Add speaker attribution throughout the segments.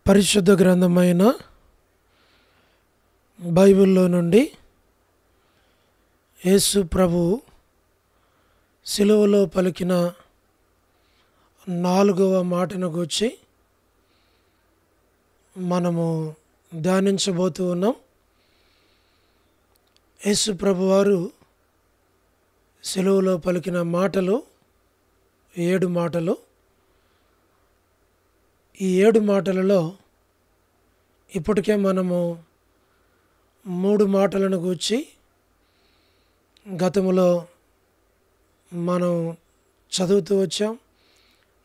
Speaker 1: పరిశుద్ధ గ్రంథమైన బైబిల్లో నుండి యేసు ప్రభువు సిలువలో పలికిన 4వ మాటను గూర్చి మనము ధ్యానించబోతూ ఉన్నాం. యేసు ప్రభువారు సిలువలో పలికిన మాటలు 7 మాటలు. ఈ 7 మాటలలో ఇప్పటికే మనము 3 మాటలను గూర్చి గతంలో మనం చదువుతూ వచ్చాం,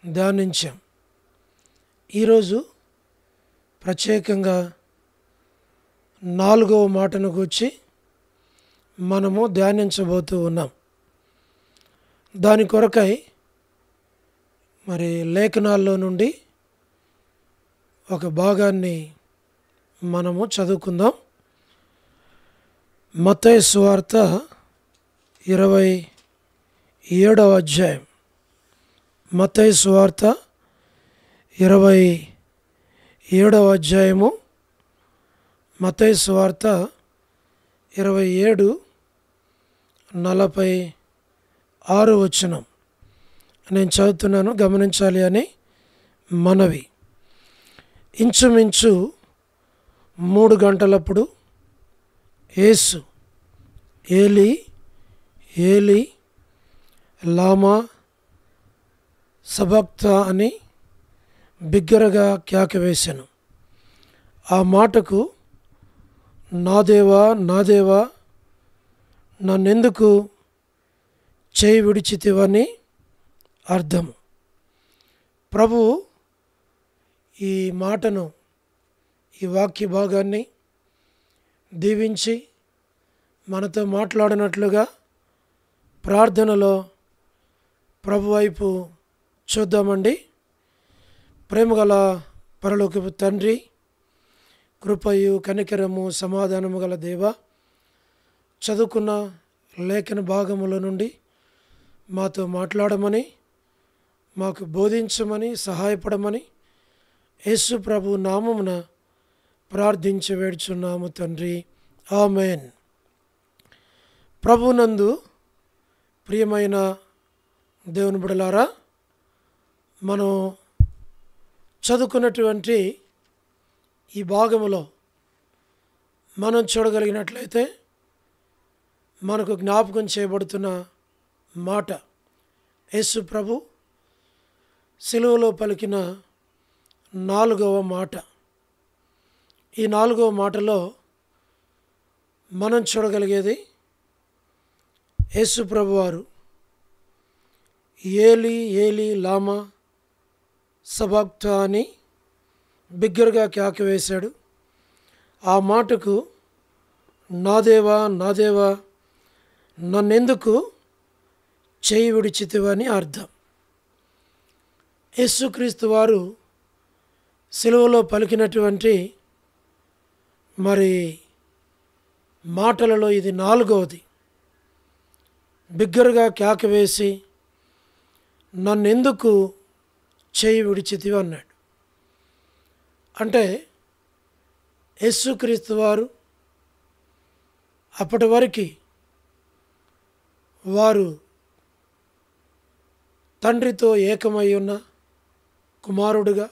Speaker 1: ధ్యానించాం. ఈరోజు ప్రత్యేకంగా 4వ మాటను గూర్చి మనము ధ్యానించబోతూ ఉన్నాం. దాని కొరకై మరి లేఖనాల్లో నుండి ఒక భాగాన్ని మనము చదువుకుందాం. మత్తయి సువార్త 27వ అధ్యాయం. మత్తయి సువార్త 27వ అధ్యాయము. మత్తయి సువార్త 27:46 వచనం నేను చదువుతున్నాను, గమనించాలి అని మనవి. ఇంచుమించు 3 గంటలప్పుడు యేసు ఏలీ ఏలీ లామా సబక్తా అని బిగ్గరగా కేకవేశాను. ఆ మాటకు నా దేవా నా దేవా నన్నెందుకు చేయి విడిచితివని అర్థము. ప్రభువు ఈ మాటను, ఈ వాక్య భాగాన్ని దీవించి మనతో మాట్లాడినట్లుగా ప్రార్థనలో ప్రభు వైపు చూద్దామండి. ప్రేమగల పరలోకపు తండ్రి, కృపయు కనికరము సమాధానము గల దేవ, చదువుకున్న లేఖన భాగముల నుండి మాతో మాట్లాడమని, మాకు బోధించమని, సహాయపడమని యేసు ప్రభు నామమున ప్రార్థించి వేడుచున్నాము తండ్రి, ఆమేన్. ప్రభునందు ప్రియమైన దేవుని బిడ్డలారా, మనం చదువుకున్నటువంటి ఈ భాగములో మనం చూడగలిగినట్లయితే మనకు జ్ఞాపకం చేయబడుతున్న మాట యేసు ప్రభు సిలువలో పలికిన 4వ మాట. ఈ 4వ మాటలో మనం చూడగలిగేది యేసు ప్రభువారు ఏలీ ఏలీ లామా సబక్తా అని బిగ్గరగా కేకవేశాడు. ఆ మాటకు నా దేవా నా దేవా నన్నెందుకు చేయి విడిచితివని అర్థం. యేసుక్రీస్తు వారు సిలువలో పలికినటువంటి మరి మాటలలో ఇది 4వది. బిగ్గరగా కేకవేసి నన్నెందుకు చేయి విడిచితివి అన్నాడు. అంటే యేసుక్రీస్తు వారు అప్పటి వరకు వారు తండ్రితో ఏకమై ఉన్న కుమారుడుగా,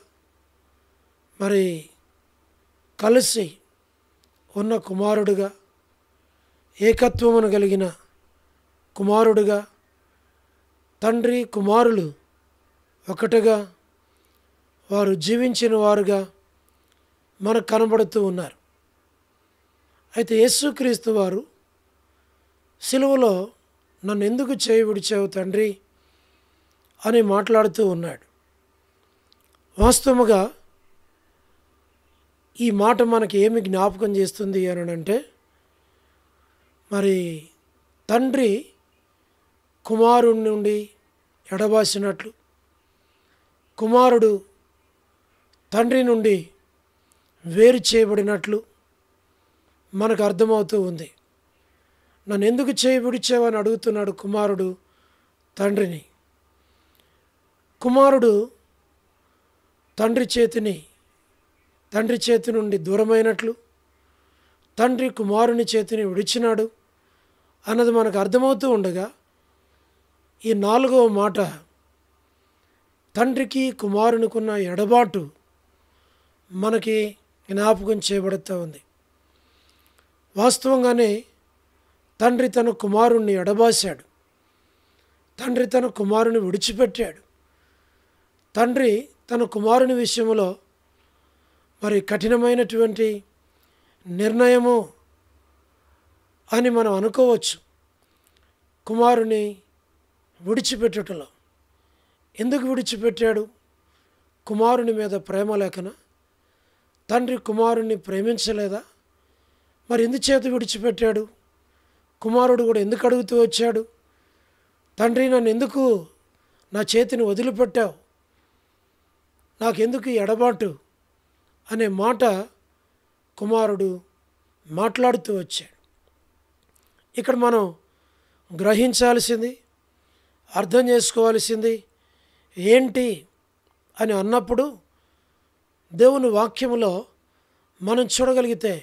Speaker 1: మరి కలిసి ఉన్న కుమారుడుగా, ఏకత్వమును కలిగిన కుమారుడుగా, తండ్రి కుమారులు ఒకటిగా వారు జీవించిన వారుగా మనకు కనబడుతూ ఉన్నారు. అయితే యేసుక్రీస్తు వారు సిలువలో నన్ను ఎందుకు చేయి విడిచావు తండ్రి అని మాట్లాడుతూ ఉన్నాడు. వాస్తవముగా ఈ మాట మనకి ఏమి జ్ఞాపకం చేస్తుంది అని అంటే, మరి తండ్రి కుమారుడి నుండి ఎడబాసినట్లు, కుమారుడు తండ్రి నుండి వేరు చేయబడినట్లు మనకు అర్థమవుతూ ఉంది. నన్ను ఎందుకు చేయి విడిచావని అడుగుతున్నాడు కుమారుడు తండ్రిని. కుమారుడు తండ్రి చేతిని తండ్రి చేతి నుండి దూరమైనట్లు, తండ్రి కుమారుని చేతిని విడిచినాడు అన్నది మనకు అర్థమవుతూ ఉండగా, ఈ 4వ మాట తండ్రికి కుమారునికున్న ఎడబాటు మనకి జ్ఞాపకం చేయబడుతూ ఉంది. వాస్తవంగానే తండ్రి తన కుమారుణ్ణి ఎడబాశాడు. తండ్రి తన కుమారుని విడిచిపెట్టాడు. తండ్రి తన కుమారుని విషయంలో మరి కఠినమైనటువంటి నిర్ణయము అని మనం అనుకోవచ్చు. కుమారుని విడిచిపెట్టుటలో ఎందుకు విడిచిపెట్టాడు? కుమారుని మీద ప్రేమ లేకనా? తండ్రి కుమారుణ్ణి ప్రేమించలేదా? మరి ఎందుచేత విడిచిపెట్టాడు? కుమారుడు కూడా ఎందుకు అడుగుతూ వచ్చాడు, తండ్రి నన్ను ఎందుకు నా చేతిని వదిలిపెట్టావు, నాకెందుకు ఈ ఎడబాటు అనే మాట కుమారుడు మాట్లాడుతూ వచ్చాడు. ఇక్కడ మనం గ్రహించాల్సింది, అర్థం చేసుకోవాల్సింది ఏంటి అని అన్నప్పుడు, దేవుని వాక్యములో మనం చూడగలిగితే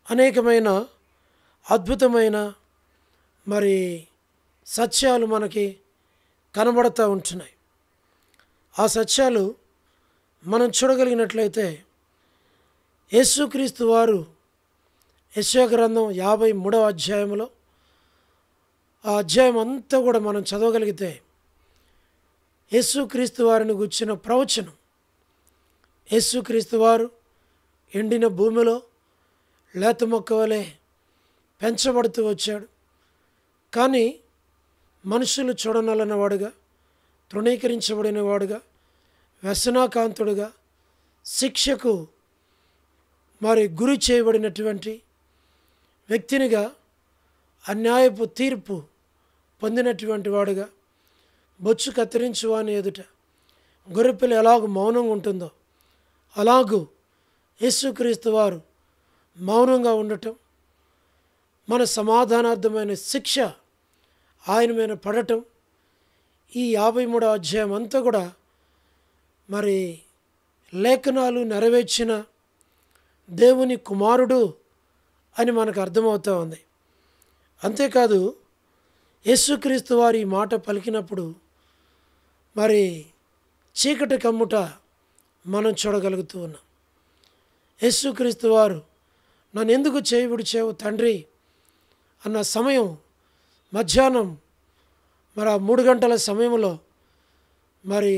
Speaker 1: అనేకమైన అద్భుతమైన మరి సత్యాలు మనకి కనబడుతూ ఉంటున్నాయి. ఆ సత్యాలు మనం చూడగలిగినట్లయితే, యేసుక్రీస్తు వారు యెషయా గ్రంథం 53వ అధ్యాయంలో, ఆ అధ్యాయం అంతా కూడా మనం చదవగలిగితే యేసుక్రీస్తు వారిని గుర్చిన ప్రవచనం. యేసుక్రీస్తు వారు ఎండిన భూమిలో లేత మొక్క వలె పెంచబడుతూ వచ్చాడు. కానీ మనుషులు చూడనలన్న వాడుగా, తృణీకరించబడిన వాడుగా, వ్యసనాకాంతుడుగా, శిక్షకు మరి గురి చేయబడినటువంటి వ్యక్తినిగా, అన్యాయపు తీర్పు పొందినటువంటి వాడుగా, బొచ్చు కత్తిరించు అని ఎదుట గొర్రెపిల్ల ఎలాగూ మౌనంగా ఉంటుందో అలాగూ యేసుక్రీస్తు వారు మౌనంగా ఉండటం, మన సమాధానార్థమైన శిక్ష ఆయన మీద పడటం, ఈ 53వ అధ్యాయం అంతా కూడా మరి లేఖనాలు నెరవేర్చిన దేవుని కుమారుడు అని మనకు అర్థమవుతూ ఉంది. అంతేకాదు, యేసుక్రీస్తు వారి ఈ మాట పలికినప్పుడు మరి చీకటి కమ్ముట మనం చూడగలుగుతూ ఉన్నాం. యేసుక్రీస్తు వారు నన్ను ఎందుకు చేయి విడిచావు తండ్రి అన్న సమయం మధ్యాహ్నం మరి ఆ 3 గంటల సమయంలో మరి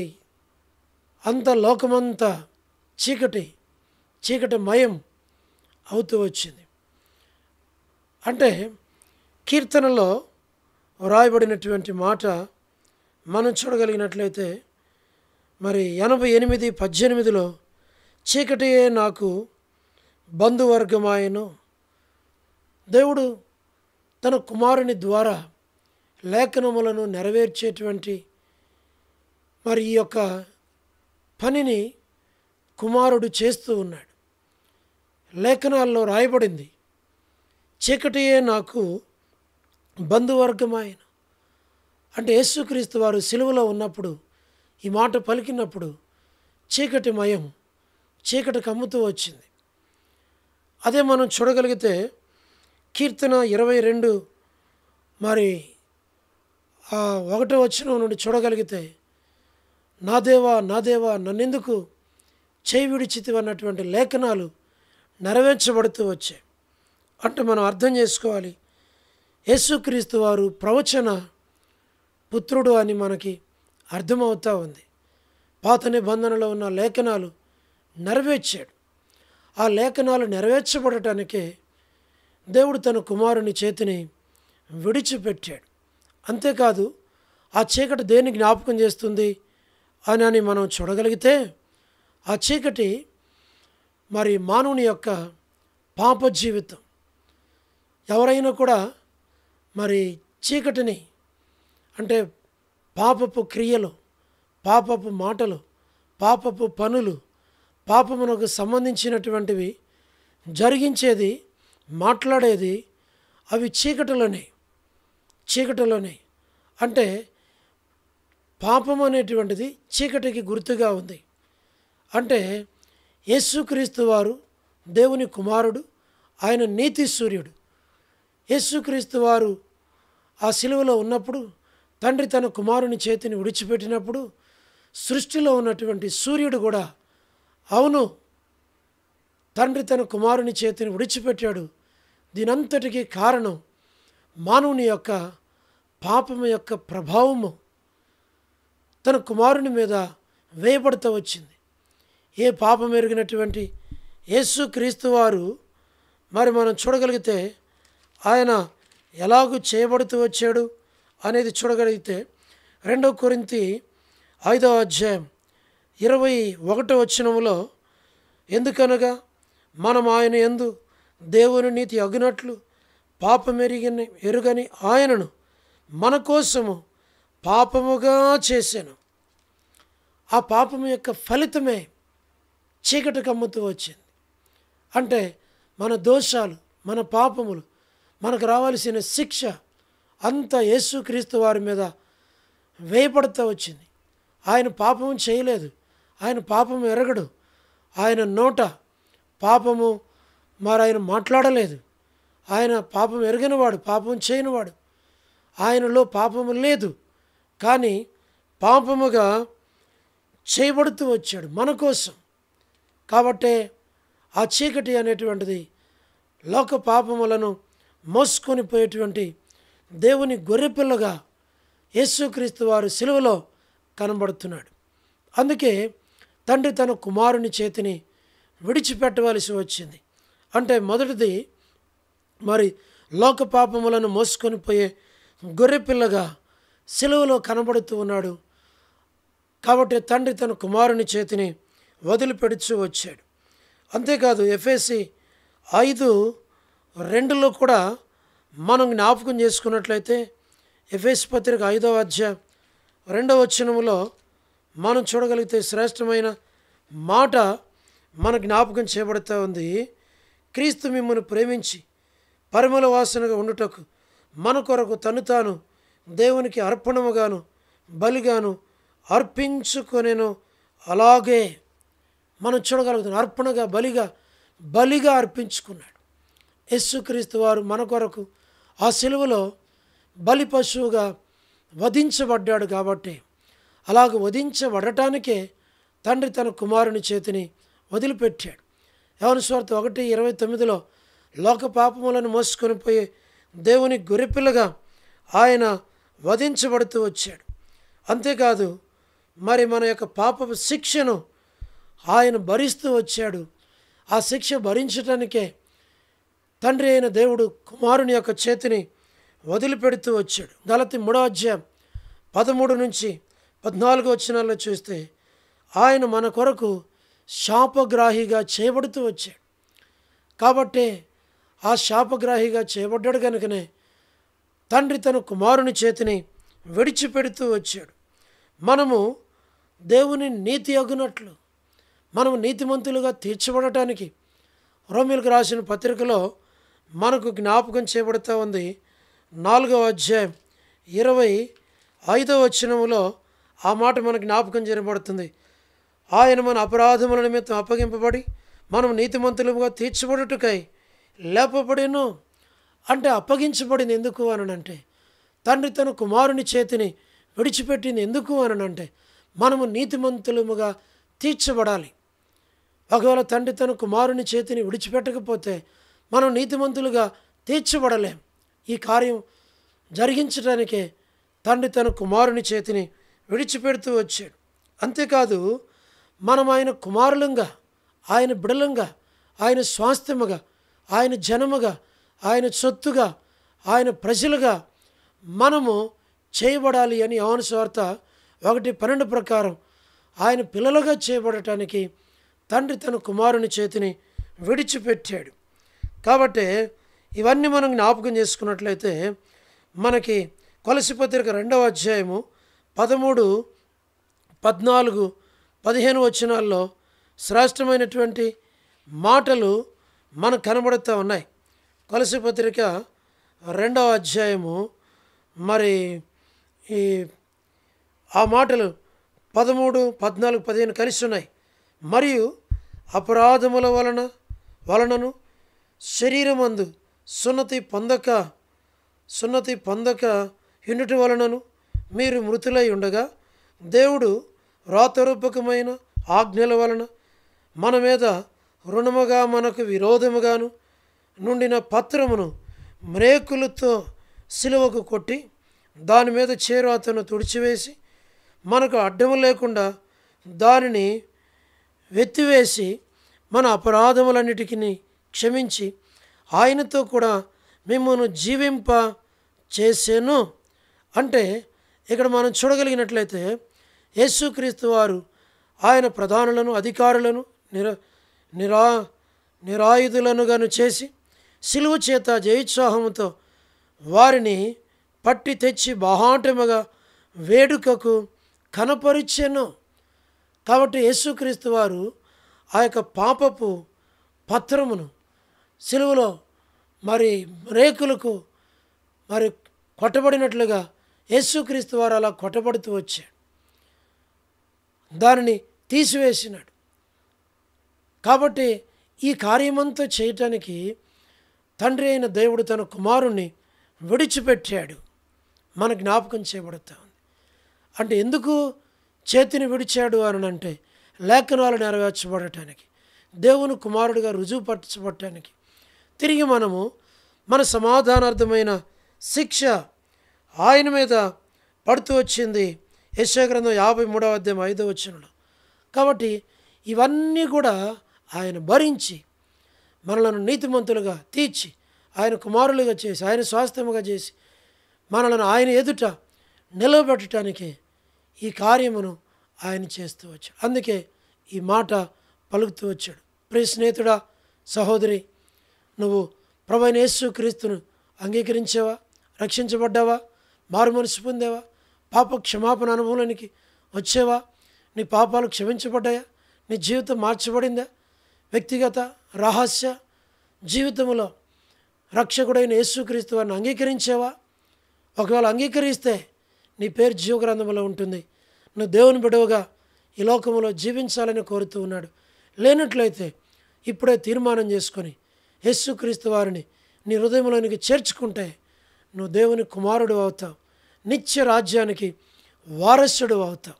Speaker 1: అంత లోకమంతా చీకటిమయం అవుతూ వచ్చింది. అంటే కీర్తనలో వ్రాయబడినటువంటి మాట మనం చూడగలిగినట్లయితే, మరి 88:18లో చీకటియే నాకు బంధువర్గమాయను. దేవుడు తన కుమారుని ద్వారా లేఖనములను నెరవేర్చేటువంటి మరి ఈ యొక్క పనిని కుమారుడు చేస్తూ ఉన్నాడు. లేఖనాల్లో రాయబడింది, చీకటియే నాకు బంధువర్గమాయను. అంటే యేసుక్రీస్తు వారు సిలువలో ఉన్నప్పుడు ఈ మాట పలికినప్పుడు చీకటిమయం, చీకటి కమ్ముతూ వచ్చింది. అదే మనం చూడగలిగితే కీర్తన 22 మరి 1వ వచనం నుండి చూడగలిగితే, నా దేవా నా దేవా నన్నెందుకు చేయి విడిచితివి అన్నటువంటి లేఖనాలు నెరవేర్చబడుతూ వచ్చాయి. అంటే మనం అర్థం చేసుకోవాలి, యేసుక్రీస్తు వారు ప్రవచన పుత్రుడు అని మనకి అర్థమవుతూ ఉంది. పాత నిబంధనలో ఉన్న లేఖనాలు నెరవేర్చాడు. ఆ లేఖనాలు నెరవేర్చబడటానికే దేవుడు తన కుమారుని చేతిని విడిచిపెట్టాడు. అంతేకాదు, ఆ చీకటి దేన్ని జ్ఞాపకం చేస్తుంది అని మనం చూడగలిగితే, ఆ చీకటి మరి మానవుని యొక్క పాప జీవితం. ఎవరైనా కూడా మరి చీకటిని అంటే పాపపు క్రియలు, పాపపు మాటలు, పాపపు పనులు, పాపమునకు సంబంధించినటువంటివి జరిగించేది, మాట్లాడేది అవి చీకటిలోనే. అంటే పాపం అనేటువంటిది చీకటికి గుర్తుగా ఉంది. అంటే యేసుక్రీస్తు వారు దేవుని కుమారుడు, ఆయన నీతి సూర్యుడు. యేసుక్రీస్తు వారు ఆ శిలువలో ఉన్నప్పుడు తండ్రి తన కుమారుని చేతిని విడిచిపెట్టినప్పుడు సృష్టిలో ఉన్నటువంటి సూర్యుడు కూడా అవును తండ్రి తన కుమారుని చేతిని విడిచిపెట్టాడు, దీనంతటికీ కారణం మానవుని యొక్క పాపము యొక్క ప్రభావము తన కుమారుని మీద వేయబడుతూ వచ్చింది. ఏ పాపం ఎరిగినటువంటి యేసుక్రీస్తు వారు మరి మనం చూడగలిగితే ఆయన ఎలాగూ చేయబడుతూ వచ్చాడు అనేది చూడగలిగితే 2 కొరింథీ 5వ అధ్యాయం 21వ వచనములో, ఎందుకనగా మనం ఆయన యందు దేవుని నీతి అగునట్లు ఎరుగని ఆయనను మన కోసము పాపముగా చేశాను. ఆ పాపము యొక్క ఫలితమే చీకటి కమ్ముతూ వచ్చింది. అంటే మన దోషాలు, మన పాపములు, మనకు రావాల్సిన శిక్ష అంతా యేసుక్రీస్తు వారి మీద వేయబడుతూ వచ్చింది. ఆయన పాపము చేయలేదు, ఆయన పాపము ఎరగడు, ఆయన నోట పాపము మరి ఆయన మాట్లాడలేదు, ఆయన పాపం ఎరగనివాడు, పాపం చేయనివాడు, ఆయనలో పాపము లేదు. కానీ పాపముగా చేయబడుతూ వచ్చాడు మన కోసం. కాబట్టే ఆ చీకటి అనేటువంటిది లోక పాపములను మోసుకొని పోయేటువంటి దేవుని గొర్రెపిల్లగా యేసుక్రీస్తు వారు సిలువలో కనబడుతున్నాడు. అందుకే తండ్రి తన కుమారుని చేతిని విడిచిపెట్టవలసి వచ్చింది. అంటే మొదటిది మరి లోక పాపములను మోసుకొని పోయే గొర్రెపిల్లగా సిలువలో కనబడుతూ ఉన్నాడు. కాబట్టి తండ్రి తన కుమారుని చేతిని వదిలిపెడుచూ వచ్చాడు. అంతేకాదు ఎఫెసీ 5:2లో కూడా మనం జ్ఞాపకం చేసుకున్నట్లయితే ఎఫెసీ పత్రిక 5వ అధ్యాయం 2వ వచనములో మనం చూడగలిగితే శ్రేష్టమైన మాట మన జ్ఞాపకం చేయబడుతూ ఉంది. క్రీస్తు మిమ్మల్ని ప్రేమించి పరిమళ వాసనగా ఉండుటకు మన కొరకు తను తాను దేవునికి అర్పణముగాను బలిగాను అర్పించుకొనెను. అలాగే మనం చూడగలుగుతాం, అర్పణగా బలిగా అర్పించుకున్నాడు. యేసుక్రీస్తు వారు మన కొరకు ఆ సిలువలో బలి పశువుగా వధించబడ్డాడు. కాబట్టి అలాగ వధించబడటానికే తండ్రి తన కుమారుని చేతిని వదిలిపెట్టాడు. యోహాను సువార్త 1:29లో లోక పాపములను మోసుకొని పోయే దేవుని గొర్రెపిల్లగా ఆయన వధించబడుతూ వచ్చాడు. అంతేకాదు మరి మన యొక్క పాపపు శిక్షను ఆయన భరిస్తూ వచ్చాడు. ఆ శిక్ష భరించటానికే తండ్రి అయిన దేవుడు కుమారుని యొక్క చేతిని వదిలిపెడుతూ వచ్చాడు. గలతీ 3వ అధ్యాయం 13 నుంచి 14 వచనాల్లో చూస్తే ఆయన మన కొరకు శాపగ్రాహిగా చేయబడుతూ వచ్చాడు. కాబట్టే ఆ శాపగ్రాహిగా చేయబడ్డాడు కనుకనే తండ్రి తన కుమారుని చేతిని విడిచిపెడుతూ వచ్చాడు. మనము దేవుని నీతి అగునట్లు, మనము నీతిమంతులుగా తీర్చబడటానికి రోమీయులకు రాసిన పత్రికలో మనకు జ్ఞాపకం చేయబడుతూ ఉంది. 4వ అధ్యాయం 25వ వచనములో ఆ మాట మనకు జ్ఞాపకం చేయబడుతుంది. ఆయన మన అపరాధముల నిమిత్తం అప్పగింపబడి మనం నీతిమంతులుగా తీర్చబడుటకై లేపబడేను. అంటే అప్పగించబడింది ఎందుకు అనంటే, తండ్రి తన కుమారుని చేతిని విడిచిపెట్టింది ఎందుకు అనంటే, మనము నీతిమంతులముగా తీర్చబడాలి. ఒకవేళ తండ్రి తన కుమారుని చేతిని విడిచిపెట్టకపోతే మనం నీతిమంతులుగా తీర్చబడలేం. ఈ కార్యం జరిగించడానికే తండ్రి తన కుమారుని చేతిని విడిచిపెడుతూ వచ్చాడు. అంతేకాదు మనం ఆయన కుమారులంగా, ఆయన బిడలంగా, ఆయన స్వాస్థ్యముగా, ఆయన జనముగా, ఆయన సొత్తుగా, ఆయన ప్రజలుగా మనము చేయబడాలి అని యోహాను సువార్త 1:12 ప్రకారం ఆయన పిల్లలుగా చేయబడటానికి తండ్రి తన కుమారుని చేతిని విడిచిపెట్టాడు. కాబట్టి ఇవన్నీ మనం జ్ఞాపకం చేసుకున్నట్లయితే మనకి కొలస్సీ పత్రిక 2వ అధ్యాయము 13, 14, 15 వచనాల్లో శ్రేష్టమైనటువంటి మాటలు మనకు కనబడుతూ ఉన్నాయి. కొలస్సీ పత్రిక 2వ అధ్యాయము మరి ఆ మాటలు 13, 14, 15 కలిసి ఉన్నాయి. మరియు అపరాధముల వలనను శరీరమందు సున్నతి పొందక యుండుట వలనను మీరు మృతులై ఉండగా, దేవుడు రాతరూపకమైన ఆజ్ఞల వలన మన మీద రుణముగా మనకు విరోధముగాను నుండిన పత్రమును మ్రేకులతో సిలువకు కొట్టి దాని మీద చేరాతను తుడిచివేసి మనకు అడ్డము లేకుండా దానిని వెత్తివేసి మన అపరాధములన్నిటికీ క్షమించి ఆయనతో కూడా మిమ్మల్ని జీవింప చేసేను. అంటే ఇక్కడ మనం చూడగలిగినట్లయితే యేసుక్రీస్తు వారు ఆయన ప్రధానులను, అధికారులను, నిరాయుధులనుగాను చేసి సిలువ చేత జయోత్సాహముతో వారిని పట్టి తెచ్చి బాహాటముగా వేడుకకు కనపరిచెను. కాబట్టి యేసుక్రీస్తు వారు ఆ యొక్క పాపపు పత్రమును సిలువలో రేకులకు కొట్టబడినట్లుగా యేసుక్రీస్తు వారు అలా కొట్టబడుతూ వచ్చాడు, దానిని తీసివేసినాడు. కాబట్టి ఈ కార్యమంతా చేయటానికి తండ్రి అయిన దేవుడు తన కుమారుణ్ణి విడిచిపెట్టాడు. మన జ్ఞాపకం చేయబడుతూ ఉంది. అంటే ఎందుకు చేతిని విడిచాడు అని అంటే లేఖనాలు నెరవేర్చబడటానికి, దేవుని కుమారుడిగా రుజువుపరచబడటానికి, తిరిగి మనము మన సమాధానార్థమైన శిక్ష ఆయన మీద పడుతూ వచ్చింది. యెషయా గ్రంథం 53వ అధ్యాయం 5వ వచనంలో. కాబట్టి ఇవన్నీ కూడా ఆయన భరించి మనలను నీతిమంతులుగా తీర్చి ఆయన కుమారులుగా చేసి ఆయన స్వాస్థ్యముగా చేసి మనలను ఆయన ఎదుట నిలబెట్టడానికి ఈ కార్యమును ఆయన చేస్తూ వచ్చాడు. అందుకే ఈ మాట పలుకుతూ వచ్చాడు. ప్రియ స్నేహితుడా, సహోదరి, నువ్వు ప్రభువైన యేసుక్రీస్తును అంగీకరించావా? రక్షించబడ్డావా? మారు మనసు పొందావా? పాప క్షమాపణ అనుభవానికి వచ్చావా? నీ పాపాలు క్షమించబడ్డాయా? నీ జీవితం మార్చబడిందా? వ్యక్తిగత రహస్య జీవితంలో రక్షకుడైన యేసుక్రీస్తు వారిని అంగీకరించావా? ఒకవేళ అంగీకరిస్తే నీ పేరు జీవగ్రంథంలో ఉంటుంది. నువ్వు దేవుని బిడ్డవుగా ఈ లోకంలో జీవించాలని కోరుతూ ఉన్నాడు. లేనట్లయితే ఇప్పుడే తీర్మానం చేసుకొని యేసుక్రీస్తు వారిని నీ హృదయంలోనికి చేర్చుకుంటే నువ్వు దేవుని కుమారుడు అవుతావు, నిత్య రాజ్యానికి వారసుడు అవుతావు.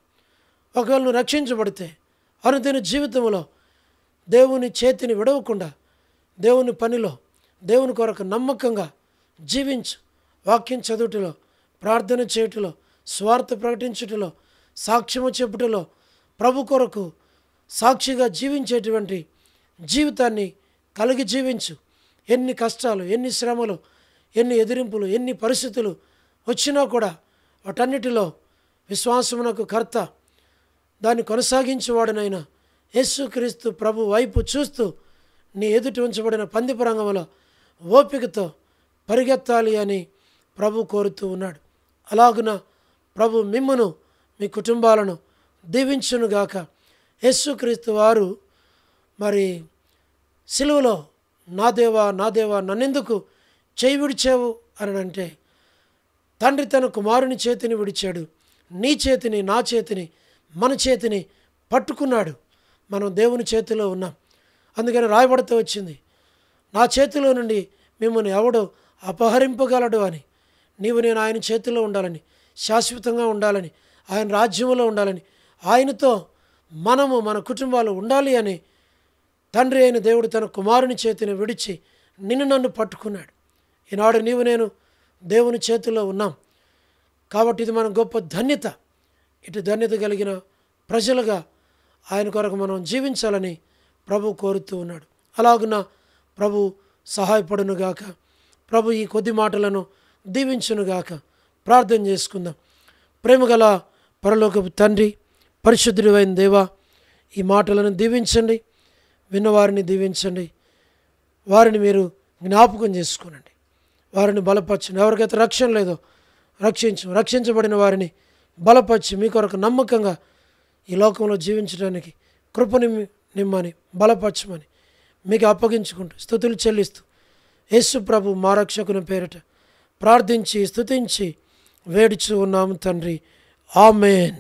Speaker 1: ఒకవేళ నువ్వు రక్షించబడితే అనుదిన జీవితంలో దేవుని చేతిని విడవకుండా దేవుని పనిలో దేవుని కొరకు నమ్మకంగా జీవించు. వాక్యం చదువుటలో, ప్రార్థన చేయుటలో, స్వార్థ ప్రకటించుటలో, సాక్ష్యము చెప్పుటలో, ప్రభు కొరకు సాక్షిగా జీవించేటువంటి జీవితాన్ని కలిగి జీవించు. ఎన్ని కష్టాలు, ఎన్ని శ్రమలు, ఎన్ని ఎదిరింపులు, ఎన్ని పరిస్థితులు వచ్చినా కూడా వాటన్నిటిలో విశ్వాసమునకు కర్త, దాన్ని కొనసాగించేవాడునైనా యేసుక్రీస్తు ప్రభు వైపు చూస్తూ నీ ఎదుటి ఉంచబడిన పందిపు రంగంలో ఓపికతో పరిగెత్తాలి అని ప్రభు కోరుతూ ఉన్నాడు. అలాగున ప్రభు మిమ్మును, మీ కుటుంబాలను దీవించునుగాక. యేసుక్రీస్తు వారు సిలువలో నా దేవా నా దేవా నన్నెందుకు చేయి విడిచావు అని అంటే తండ్రి తన కుమారుని చేతిని విడిచాడు. నీ చేతిని, నా చేతిని, మన చేతిని పట్టుకున్నాడు. మనం దేవుని చేతిలో ఉన్నాం. అందుకని రాయబడుతూ వచ్చింది, నా చేతిలో నుండి మిమ్మల్ని ఎవడో అపహరింపగలడు అని. నేను ఆయన చేతిలో ఉండాలని, శాశ్వతంగా ఉండాలని, ఆయన రాజ్యంలో ఉండాలని, ఆయనతో మనము మన కుటుంబాలు ఉండాలి అని తండ్రి అయిన దేవుడు తన కుమారుని చేతిని విడిచి నన్ను పట్టుకున్నాడు. ఈనాడు నేను దేవుని చేతిలో ఉన్నాం. కాబట్టి ఇది మన గొప్ప ధన్యత. ఇటు ధన్యత కలిగిన ప్రజలుగా ఆయన కొరకు మనం జీవించాలని ప్రభు కోరుతూ ఉన్నాడు. అలాగున ప్రభు సహాయపడునుగాక. ప్రభు ఈ కొద్ది మాటలను దీవించునుగాక. ప్రార్థన చేసుకుందాం. ప్రేమగల పరలోకపు తండ్రి, పరిశుద్ధుడు అయిన దేవా, ఈ మాటలను దీవించండి, విన్నవారిని దీవించండి, వారిని మీరు జ్ఞాపకం చేసుకోనండి, వారిని బలపరచండి. ఎవరికైతే రక్షణ లేదో రక్షించబడిన వారిని బలపరిచి మీ కొరకు నమ్మకంగా ఈ లోకంలో జీవించడానికి కృపని నిమ్మని బలపరచమని మీకు అప్పగించుకుంటూ స్తుతులు చెల్లిస్తూ యేసు ప్రభు మా రక్షకుని పేరిట ప్రార్థించి స్తుతించి వేడుచు ఉన్నాము తండ్రి. ఆమేన్.